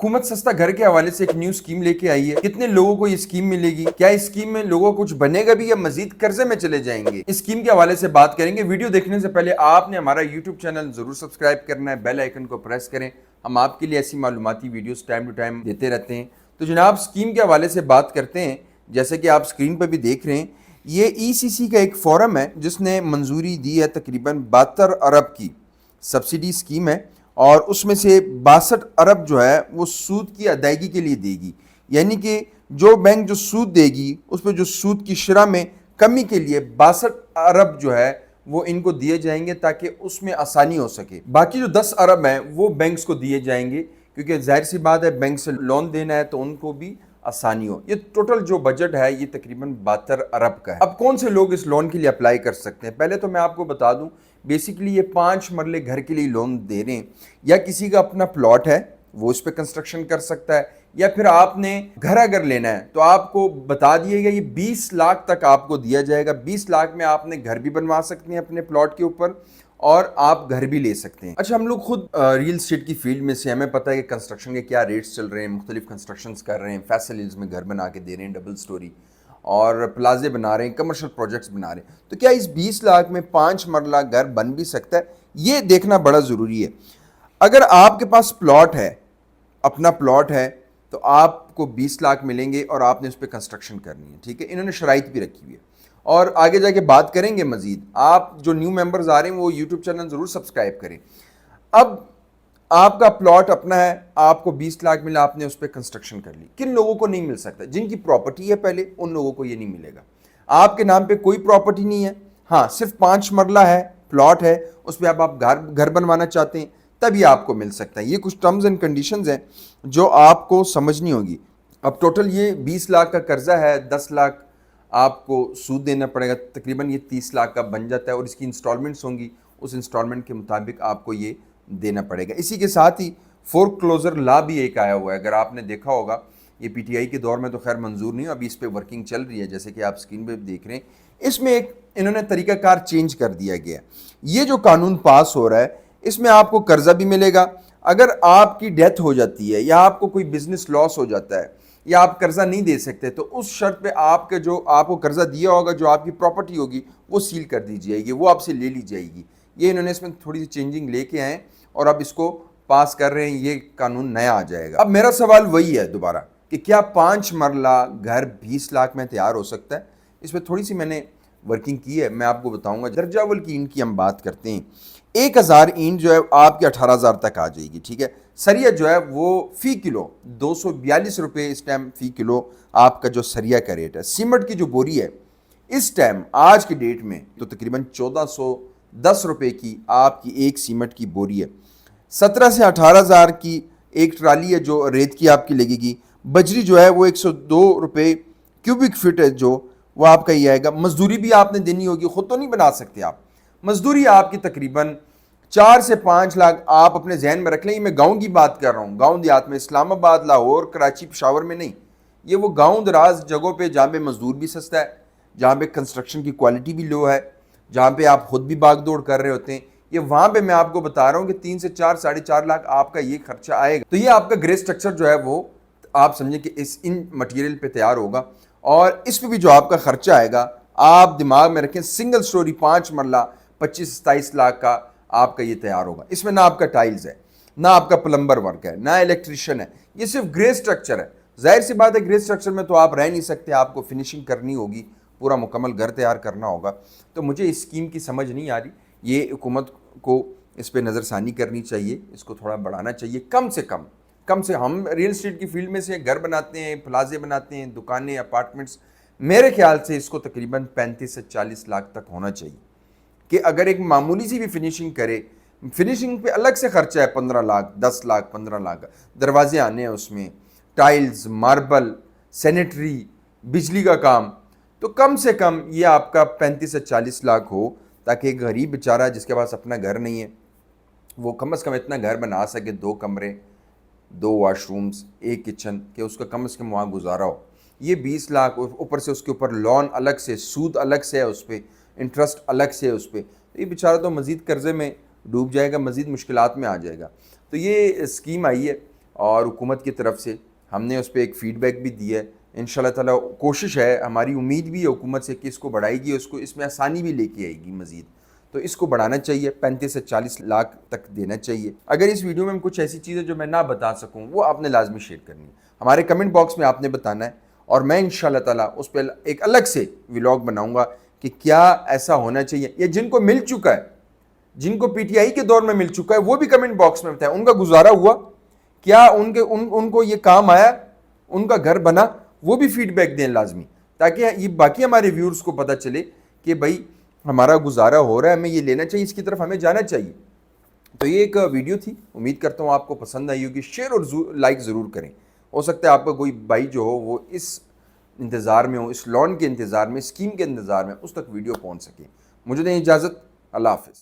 हुकूमत सस्ता घर के हवाले से एक न्यू स्कीम लेके आई है। कितने लोगों को ये स्कीम मिलेगी, क्या इस स्कीम में लोगों को कुछ बनेगा भी या मजीद कर्जे में चले जाएंगे, इस स्कीम के हवाले से बात करेंगे। वीडियो देखने से पहले आपने हमारा यूट्यूब चैनल जरूर सब्सक्राइब करना है, बेल आइकन को प्रेस करें। हम आपके लिए ऐसी मालूमाती वीडियोस टाइम टू टाइम देते रहते हैं। तो जनाब स्कीम के हवाले से बात करते हैं। जैसे कि आप स्क्रीन पर भी देख रहे हैं, ये ECC का एक फोरम है जिसने मंजूरी दी है तकरीबन 72 अरब की सब्सिडी स्कीम है, और उसमें से 62 अरब जो है वो सूद की अदायगी के लिए देगी। यानी कि जो बैंक जो सूद देगी उस पर जो सूद की शरह में कमी के लिए 62 अरब जो है वो इनको दिए जाएंगे ताकि उसमें आसानी हो सके। बाकी जो 10 अरब हैं वो बैंक्स को दिए जाएंगे, क्योंकि जाहिर सी बात है बैंक से लोन देना है तो उनको भी आसानी हो। ये टोटल जो बजट है ये तकरीबन 72 अरब का है। अब कौन से लोग इस लोन के लिए अप्लाई कर सकते हैं, पहले तो मैं आपको बता दूं, बेसिकली ये 5 मरले घर के लिए लोन दे रहे हैं। या किसी का अपना प्लॉट है वो इस पे कंस्ट्रक्शन कर सकता है, या फिर आपने घर अगर लेना है तो आपको बता दिएगा ये 20 लाख तक आपको दिया जाएगा। 20 लाख में आपने घर भी बनवा सकते हैं अपने प्लॉट के ऊपर, और आप घर भी ले सकते हैं। अच्छा, हम लोग खुद रियल एस्टेट की फील्ड में से, हमें पता है कि कंस्ट्रक्शन के क्या रेट्स चल रहे हैं, मुख्तलिफ कंस्ट्रक्शंस कर रहे हैं, फैसल हिल्स में घर बना के दे रहे हैं डबल स्टोरी, और प्लाजे बना रहे हैं, कमर्शियल प्रोजेक्ट्स बना रहे हैं। तो क्या इस 20 लाख में 5 मरला घर बन भी सकता है, ये देखना बड़ा ज़रूरी है। अगर आपके पास प्लॉट है, अपना प्लॉट है, तो आपको 20 लाख मिलेंगे और आपने उस पर कंस्ट्रक्शन करनी है। ठीक है, इन्होंने शराइत भी रखी हुई है और आगे जाके बात करेंगे मजीद। आप जो न्यू मेंबर्स आ रहे हैं वो यूट्यूब चैनल ज़रूर सब्सक्राइब करें। अब आपका प्लॉट अपना है, आपको 20 लाख मिला, आपने उस पर कंस्ट्रक्शन कर ली। किन लोगों को नहीं मिल सकता? जिनकी प्रॉपर्टी है पहले, उन लोगों को ये नहीं मिलेगा। आपके नाम पे कोई प्रॉपर्टी नहीं है, हाँ सिर्फ 5 मरला है, प्लॉट है, उस पर आप घर बनवाना चाहते हैं, तभी आपको मिल सकता है। ये कुछ टर्म्स एंड कंडीशंस हैं जो आपको समझनी होगी। अब टोटल ये 20 लाख का कर्जा है, 10 लाख आपको सूद देना पड़ेगा, तकरीबन ये 30 लाख का बन जाता है, और इसकी इंस्टॉलमेंट्स होंगी, उस इंस्टॉलमेंट के मुताबिक आपको ये देना पड़ेगा। इसी के साथ ही फोरक्लोजर लॉ भी एक आया हुआ है, अगर आपने देखा होगा। ये PTI के दौर में तो खैर मंजूर नहीं, अभी इस पर वर्किंग चल रही है, जैसे कि आप स्क्रीन पे देख रहे हैं। इसमें एक इन्होंने तरीकाकार चेंज कर दिया गया। ये जो कानून पास हो रहा है इसमें आपको कर्जा भी मिलेगा। अगर आपकी डेथ हो जाती है या आपको कोई बिजनेस लॉस हो जाता है या आप कर्जा नहीं दे सकते, तो उस शर्त पे आपके जो आपको कर्जा दिया होगा, जो आपकी प्रॉपर्टी होगी, वो सील कर दी जाएगी, वो आपसे ले ली जाएगी। ये इन्होंने इसमें थोड़ी सी चेंजिंग लेके आए और अब इसको पास कर रहे हैं, ये कानून नया आ जाएगा। अब मेरा सवाल वही है दोबारा कि क्या 5 मरला घर 20 लाख में तैयार हो सकता है? इस पर थोड़ी सी मैंने वर्किंग की है, मैं आपको बताऊंगा। दर्जावल की ईंट की हम बात करते हैं, 1000 ईंट जो है आपके 18,000 तक आ जाएगी। ठीक है, सरिया जो है वो फ़ी किलो 242 रुपये इस टाइम फ़ी किलो आपका जो सरिया का रेट है। सीमेंट की जो बोरी है इस टाइम आज की डेट में तो तकरीबन 1410 रुपये की आपकी एक सीमेंट की बोरी है। 17 से 18,000 की एक ट्राली है जो रेत की आपकी लगेगी। बजरी जो है वो 102 रुपये क्यूबिक फीट है जो वो आपका ये आएगा। मजदूरी भी आपने देनी होगी, खुद तो नहीं बना सकते आप। मजदूरी आपकी तकरीबन 4 से 5 लाख आप अपने जहन में रख लें। मैं गांव की बात कर रहा हूँ, गांव देहात में, इस्लामाबाद, लाहौर, कराची, पेशावर में नहीं। ये वो गांव दराज जगहों पे जहाँ पे मजदूर भी सस्ता है, जहाँ पे कंस्ट्रक्शन की क्वालिटी भी लो है, जहाँ पे आप खुद भी भाग दौड़ कर रहे होते हैं, ये वहाँ पे मैं आपको बता रहा हूँ कि 3 से 4, 4.5 लाख आपका ये खर्चा आएगा। तो ये आपका ग्रे स्ट्रक्चर जो है वो आप समझें कि इन मटीरियल पे तैयार होगा, और इस पे भी जो आपका खर्चा आएगा आप दिमाग में रखें, सिंगल स्टोरी 5 मरला 25-27 लाख का आपका ये तैयार होगा। इसमें ना आपका टाइल्स है, ना आपका प्लम्बर वर्क है, ना इलेक्ट्रिशियन है, ये सिर्फ ग्रे स्ट्रक्चर है। जाहिर सी बात है ग्रे स्ट्रक्चर में तो आप रह नहीं सकते, आपको फिनिशिंग करनी होगी, पूरा मुकम्मल घर तैयार करना होगा। तो मुझे इस स्कीम की समझ नहीं आ रही, ये हुकूमत को इस पर नज़रसानी करनी चाहिए, इसको थोड़ा बढ़ाना चाहिए। कम से कम हम रियल एस्टेट की फील्ड में से घर बनाते हैं, प्लाजे बनाते हैं, दुकानें, अपार्टमेंट्स, मेरे ख्याल से इसको तकरीबन 35 से 40 लाख तक होना चाहिए कि अगर एक मामूली सी भी फिनिशिंग करे, फिनिशिंग पे अलग से खर्चा है 15 लाख, 10 लाख, 15 लाख, दरवाजे आने हैं उसमें, टाइल्स, मार्बल, सैनिटरी, बिजली का काम, तो कम से कम ये आपका 35 से 40 लाख हो, ताकि एक गरीब बेचारा जिसके पास अपना घर नहीं है वो कम से कम इतना घर बना सके, 2 कमरे, 2 वॉशरूम्स, 1 किचन, कि उसका कम से कम वहाँ गुजारा हो। ये 20 लाख, ऊपर से उसके ऊपर लोन अलग से, सूद अलग से है उस पर, इंटरेस्ट अलग से है उस पर, तो ये बेचारा तो मज़ीद कर्ज़े में डूब जाएगा, मज़ीद मुश्किलात में आ जाएगा। तो ये स्कीम आई है, اور حکومت کی طرف سے ہم نے اس پہ ایک فیڈ بیک بھی دیا ہے. انشاءاللہ تعالیٰ کوشش ہے, ہماری امید بھی ہے حکومت سے کہ اس کو بڑھائے گی, اس کو اس میں آسانی بھی لے کے آئے گی مزید. تو اس کو بڑھانا چاہیے, 35 سے 40 لاکھ تک دینا چاہیے. اگر اس ویڈیو میں کچھ ایسی چیزیں جو میں نہ بتا سکوں وہ آپ نے لازمی شیئر کرنی ہے, ہمارے کمنٹ باکس میں آپ نے بتانا ہے, اور میں انشاءاللہ تعالیٰ اس پہ ایک الگ سے ولاگ بناؤں گا کہ کیا ایسا ہونا چاہیے, یا جن کو مل چکا ہے, جن کو پی ٹی آئی کے دور میں مل چکا ہے, وہ بھی کمنٹ باکس میں بتائیں ان کا گزارا ہوا کیا, ان کو یہ کام آیا, ان کا گھر بنا, وہ بھی فیڈ بیک دیں لازمی, تاکہ یہ باقی ہمارے ویورز کو پتہ چلے کہ بھائی ہمارا گزارا ہو رہا ہے, ہمیں یہ لینا چاہیے, اس کی طرف ہمیں جانا چاہیے. تو یہ ایک ویڈیو تھی, امید کرتا ہوں آپ کو پسند آئی ہوگی. شیئر اور لائک ضرور کریں. ہو سکتا ہے آپ کا کوئی بھائی جو ہو وہ اس انتظار میں ہو, اس لون کے انتظار میں, اسکیم کے انتظار میں, اس تک ویڈیو پہنچ سکے. مجھے دیں اجازت, اللہ حافظ.